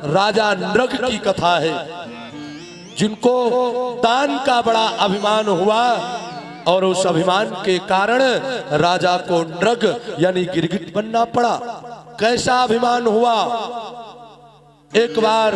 राजा नृग की कथा है, जिनको दान का बड़ा अभिमान हुआ और उस अभिमान के कारण राजा को नृग यानी गिरगिट बनना पड़ा। कैसा अभिमान हुआ। एक बार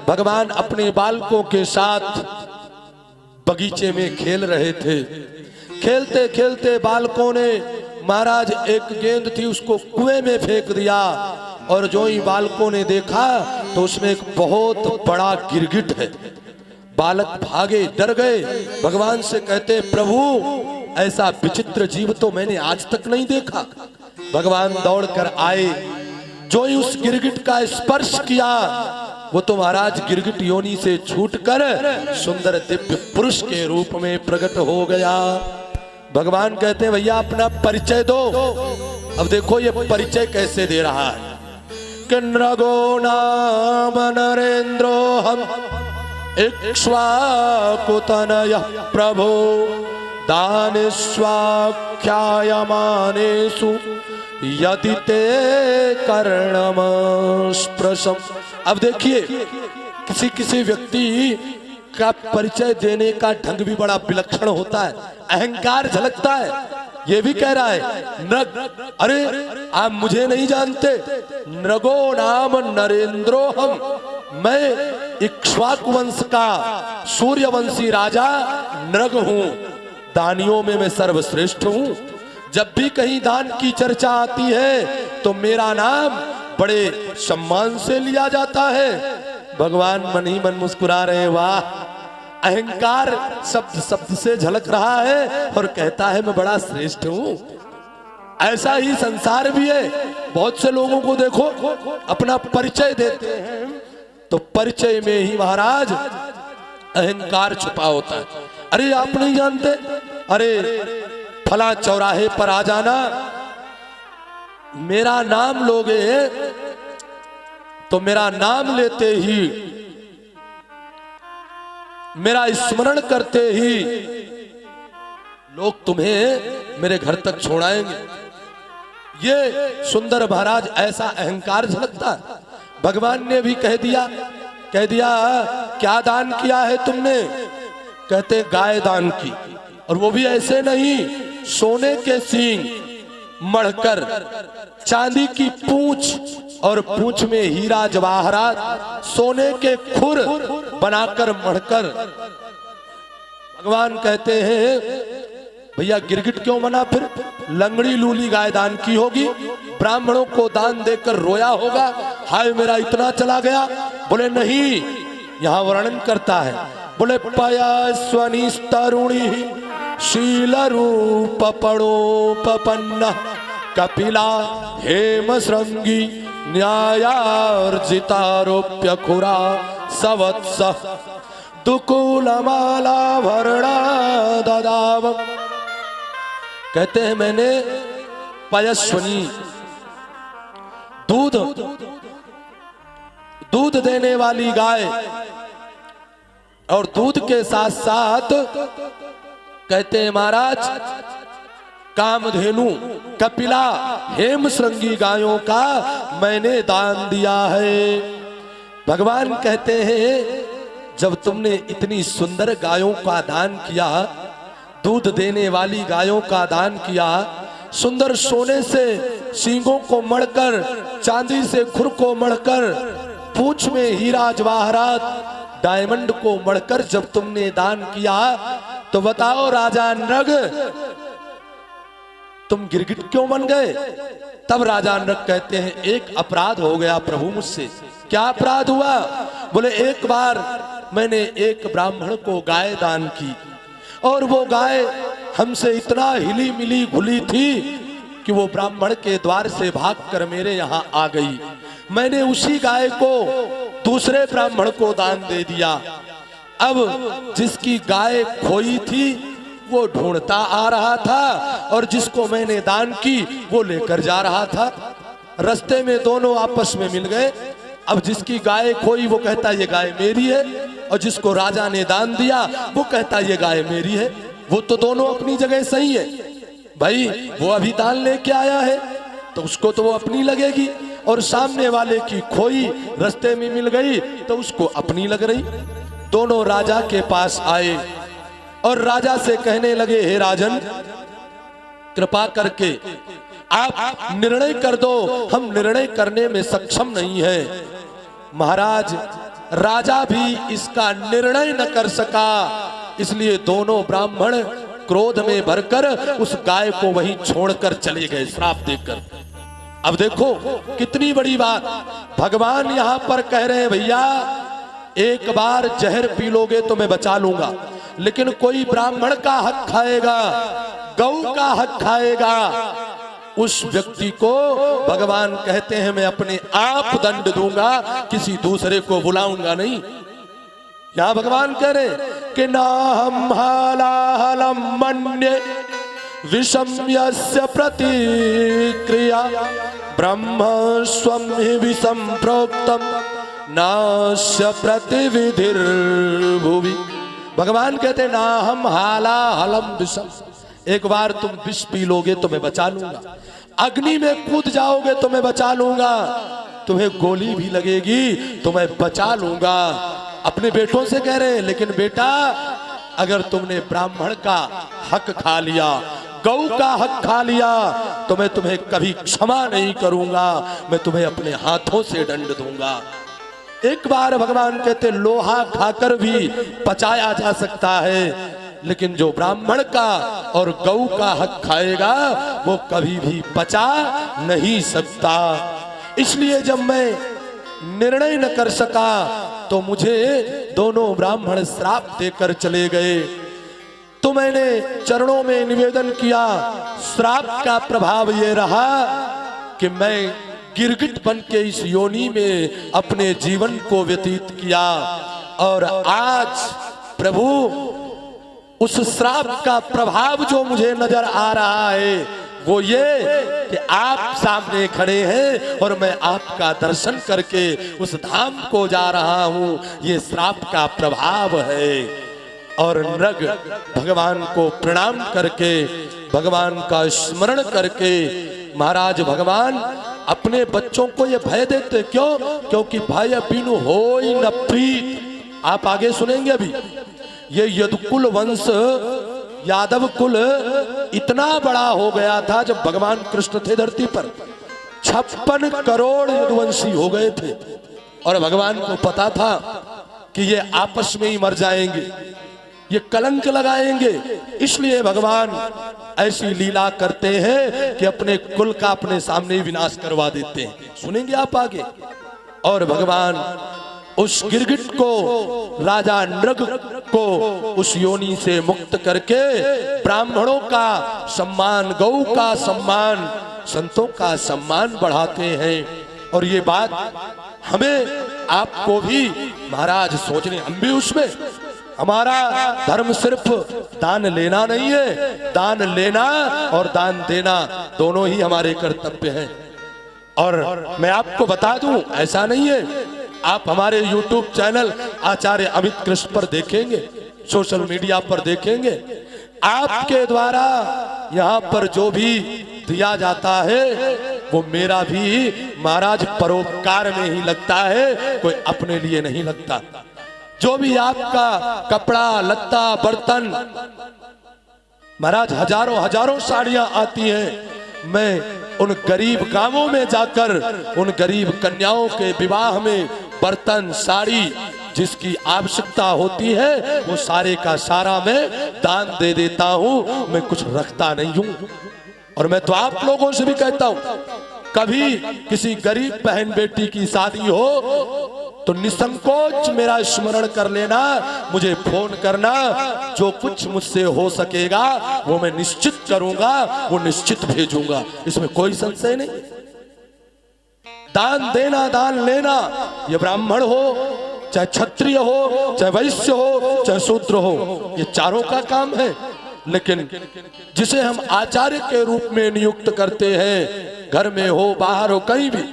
भगवान अपने बालकों के साथ बगीचे में खेल रहे थे। खेलते खेलते बालकों ने महाराज एक गेंद थी उसको कुएं में फेंक दिया, और जो ही बालकों ने देखा तो उसमें एक बहुत बड़ा गिरगिट है। बालक भागे, डर गए, भगवान से कहते प्रभु ऐसा विचित्र जीव तो मैंने आज तक नहीं देखा। भगवान दौड़कर आए, जो ही उस गिरगिट का स्पर्श किया वो तो महाराज गिरगिट योनि से छूटकर सुंदर दिव्य पुरुष के रूप में प्रकट हो गया। भगवान कहते हैं भैया अपना परिचय दो। अब देखो ये परिचय कैसे दे रहा है कि नृगो नाम नरेंद्रो हम इक्ष्वाकुतनयः प्रभो दानेष्वाख्यायमानेषु यदि ते कर्णमस्पृशम्। अब देखिए किसी किसी व्यक्ति का परिचय देने का ढंग भी बड़ा विलक्षण होता है, अहंकार झलकता है। ये भी कह रहा है नृग, अरे आप मुझे नहीं जानते, नृगो नाम नरेंद्रो हम, मैं इक्ष्वाकु वंश का सूर्यवंशी राजा नृग हूं, दानियों में मैं सर्वश्रेष्ठ हूं। जब भी कहीं दान की चर्चा आती है तो मेरा नाम बड़े सम्मान से लिया जाता है। भगवान मन ही मन मुस्कुरा रहे, वाह अहंकार शब्द शब्द से झलक रहा है और कहता है मैं बड़ा श्रेष्ठ हूं। ऐसा ही संसार भी है। बहुत से लोगों को देखो अपना परिचय देते हैं तो परिचय में ही महाराज अहंकार छुपा होता है। अरे आप नहीं जानते, अरे फला चौराहे पर आ जाना, मेरा नाम लोगे तो मेरा नाम लेते ही, मेरा स्मरण करते ही लोग तुम्हें मेरे घर तक छोड़ाएंगे। ये सुंदर महाराज ऐसा अहंकार झलकता है। भगवान ने भी कह दिया क्या दान किया है तुमने? कहते गाय दान की, और वो भी ऐसे नहीं, सोने के सींग मढ़कर, चांदी की पूंछ और पूंछ में हीरा जवाहरात, सोने के खुर बनाकर मढ़कर। भगवान कहते हैं भैया गिरगिट क्यों बना? फिर लंगड़ी लूली गाय दान की होगी, ब्राह्मणों को दान देकर रोया होगा, हाय मेरा इतना चला गया। बोले नहीं, यहाँ वर्णन करता है, बोले पयस्वनिस्तरुणी शील रूप पड़ोपपन्न कपिला हेम श्रृंगी न्यायार्जितारोप्य खुरा सवत्स दुकुलमाला भरणा ददाव। कहते हैं मैंने पयस्वनी दूध देने वाली गाय और दूध के साथ साथ कहते हैं महाराज कामधेनु कपिला हेम श्रृंगी गायों का मैंने दान दिया है। भगवान कहते हैं जब तुमने इतनी सुंदर गायों का दान किया, दूध देने वाली गायों का दान किया, सुंदर सोने से सींगों को मढ़कर, चांदी से खुर को मढ़कर, पूंछ में हीरा जवाहरात डायमंड को मढ़कर जब तुमने दान किया, तो बताओ राजा नृग तुम गिरगिट क्यों बन गए? तब राजा नृग कहते हैं एक अपराध हो गया प्रभु मुझसे। क्या अपराध हुआ? बोले एक बार मैंने एक ब्राह्मण को गाय दान की और वो गाय हमसे इतना हिली मिली घुली थी कि वो ब्राह्मण के द्वार से भागकर मेरे यहाँ आ गई। मैंने उसी गाय को दूसरे ब्राह्मण को दान दे दिया। अब जिसकी गाय खोई थी वो ढूंढता आ रहा था और जिसको मैंने दान की वो लेकर जा रहा था। रास्ते में दोनों आपस में मिल गए। अब जिसकी गाय खोई वो कहता ये गाय मेरी है, और जिसको राजा ने दान दिया वो कहता ये गाय मेरी है। वो तो दोनों अपनी जगह सही है भाई, वो अभी दान लेके आया है तो उसको तो वो अपनी लगेगी, और सामने वाले की खोई रास्ते में मिल गई तो उसको अपनी लग रही। दोनों राजा के पास आए और राजा से कहने लगे, हे राजन, कृपा करके आप निर्णय कर दो, हम निर्णय करने में सक्षम नहीं है। महाराज, राजा भी इसका निर्णय न कर सका, इसलिए दोनों ब्राह्मण क्रोध में भरकर उस गाय को वहीं छोड़कर चले गए श्राप देकर। अब देखो कितनी बड़ी बात, भगवान यहां पर कह रहे हैं, भैया एक बार जहर पी लोगे तो मैं बचा लूंगा, लेकिन कोई ब्राह्मण का हक खाएगा, गौ का हक खाएगा, उस व्यक्ति को भगवान कहते हैं मैं अपने आप दंड दूंगा, किसी दूसरे को बुलाऊंगा नहीं। यहां भगवान कह रहे कि ना हम हालाहलम मन्ये विषम्यस्य प्रतिक्रिया ब्रह्म स्वम हि विषम प्रोक्तम नास्य प्रतिविधिर भुवि। भगवान कहते ना हम हालाहलम विषम, एक बार तुम विष पी लोगे तो मैं बचा लूंगा, अग्नि में कूद जाओगे तो मैं बचा लूंगा, तुम्हें गोली भी लगेगी तो मैं बचा लूंगा। अपने बेटों से कह रहे हैं, लेकिन बेटा अगर तुमने ब्राह्मण का हक खा लिया, गौ का हक खा लिया, तो मैं तुम्हें कभी क्षमा नहीं करूंगा, मैं तुम्हें अपने हाथों से दंड दूंगा। एक बार भगवान कहते लोहा खाकर भी पचाया जा सकता है, लेकिन जो ब्राह्मण का और गौ का हक खाएगा वो कभी भी पचा नहीं सकता। इसलिए जब मैं निर्णय न कर सका तो मुझे दोनों ब्राह्मण श्राप देकर चले गए। तो मैंने चरणों में निवेदन किया, श्राप का प्रभाव ये रहा कि मैं गिरगिट बन के इस योनि में अपने जीवन को व्यतीत किया, और आज प्रभु उस श्राप का प्रभाव जो मुझे नजर आ रहा है वो ये कि आप सामने खड़े हैं और मैं आपका दर्शन करके उस धाम को जा रहा हूं, ये श्राप का प्रभाव है। और नृग भगवान को प्रणाम करके, भगवान का स्मरण करके, महाराज भगवान अपने बच्चों को ये भय देते, क्यों? क्योंकि भय बिनु होई न प्रीत। आप आगे सुनेंगे अभी, ये यदुकुल वंश, यादव कुल इतना बड़ा हो गया था जब भगवान कृष्ण थे धरती पर, 56 करोड़ यदुवंशी हो गए थे, और भगवान को पता था कि ये आपस में ही मर जाएंगे, ये कलंक लगाएंगे, इसलिए भगवान ऐसी लीला करते हैं कि अपने कुल का अपने सामने विनाश करवा देते हैं। सुनेंगे आप आगे। और भगवान उस गिरगिट को, राजा नृग को उस योनि से मुक्त करके ब्राह्मणों का सम्मान, गौ का सम्मान, संतों का सम्मान बढ़ाते हैं। और ये बात हमें आपको भी महाराज सोचने, हम भी उसमें, हमारा धर्म सिर्फ दान लेना नहीं है, दान लेना और दान देना दोनों ही हमारे कर्तव्य हैं। और मैं आपको बता दूं, ऐसा नहीं है, आप हमारे YouTube चैनल आचार्य अमित कृष्ण पर देखेंगे, सोशल मीडिया पर देखेंगे, आपके द्वारा यहाँ पर जो भी दिया जाता है वो मेरा भी महाराज परोपकार में ही लगता है, कोई अपने लिए नहीं लगता। जो भी आपका कपड़ा लत्ता बर्तन, महाराज हजारों हजारों साड़ियां आती हैं, मैं उन गरीब गांवों में जाकर उन गरीब कन्याओं के विवाह में बर्तन साड़ी जिसकी आवश्यकता होती है वो सारे का सारा मैं दान दे देता हूं, मैं कुछ रखता नहीं हूं। और मैं तो आप लोगों से भी कहता हूं, कभी किसी गरीब बहन बेटी की शादी हो तो निसंकोच मेरा स्मरण कर लेना, मुझे फोन करना, जो कुछ मुझसे हो सकेगा वो मैं निश्चित करूंगा, वो निश्चित भेजूंगा, इसमें कोई संशय नहीं। दान देना, दान लेना, ये ब्राह्मण हो चाहे क्षत्रिय हो, चाहे वैश्य हो, चाहे शूद्र हो, ये चारों का काम है। लेकिन जिसे हम आचार्य के रूप में नियुक्त करते हैं, घर में हो बाहर हो कहीं भी,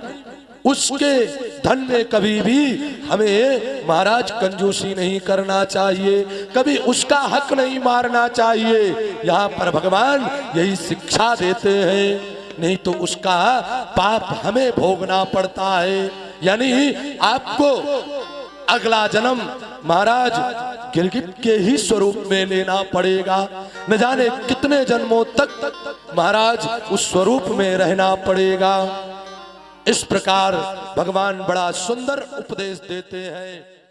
उसके धन में कभी भी हमें महाराज कंजूसी नहीं करना चाहिए, कभी उसका हक नहीं मारना चाहिए। यहाँ पर भगवान यही शिक्षा देते हैं। नहीं तो उसका पाप हमें भोगना पड़ता है। यानी आपको अगला जन्म महाराज गिरगिट के ही स्वरूप में लेना पड़ेगा। न जाने कितने जन्मों तक महाराज उस स्वरूप में रहना पड़ेगा। इस प्रकार भगवान बड़ा सुंदर उपदेश देते हैं।